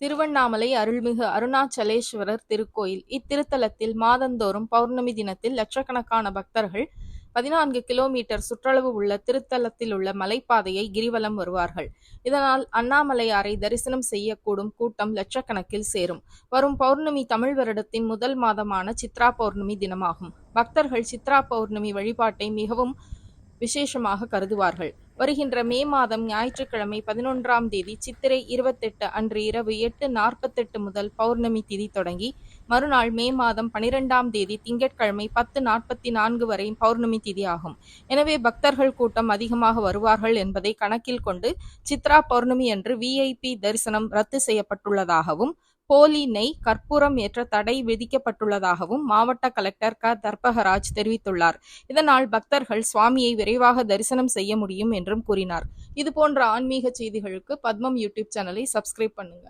திருவண்ணாமலை அருள்மிகு அருணாச்சலேஸ்வரர் திருக்கோயில். இத்திருத்தலத்தில் மாதந்தோறும் பௌர்ணமி தினத்தில் லட்சக்கணக்கான பக்தர்கள் 14 கிலோமீட்டர் சுற்றளவு உள்ள திருத்தலத்தில் உள்ள மலைப்பாதையை கிரிவலம் வருவார்கள். இதனால் அண்ணாமலையாரை தரிசனம் செய்யக்கூடும் கூட்டம் லட்சக்கணக்கில் சேரும். வரும் பௌர்ணமி தமிழ் வருடத்தின் முதல் மாதமான சித்ரா பௌர்ணமி தினமாகும். பக்தர்கள் சித்ரா பௌர்ணமி வழிபாட்டை மிகவும் விசேஷமாக கருதுவார்கள். வருகின்ற மே மாதம் ஞாயிற்றுக்கிழமை 11ஆம் தேதி சித்திரை 28 அன்று இரவு 8:48 முதல் பௌர்ணமி திதி தொடங்கி மறுநாள் மே மாதம் 12ஆம் தேதி திங்கட்கிழமை 10:44 வரை பௌர்ணமி திதி ஆகும். எனவே பக்தர்கள் கூட்டம் அதிகமாக வருவார்கள் என்பதை கணக்கில் கொண்டு சித்ரா பௌர்ணமி அன்று விஐபி தரிசனம் ரத்து செய்யப்பட்டுள்ளதாகவும் போலி நெய், கற்பூரம் ஏற்ற தடை விதிக்கப்பட்டுள்ளதாகவும் மாவட்ட கலெக்டர் க. தர்பகராஜ் தெரிவித்துள்ளார். இதனால் பக்தர்கள் சுவாமியை விரைவாக தரிசனம் செய்ய முடியும் என்றும் கூறினார். இதுபோன்ற ஆன்மீக செய்திகளுக்கு பத்மம் யூடியூப் சேனலை சப்ஸ்கிரைப் பண்ணுங்க.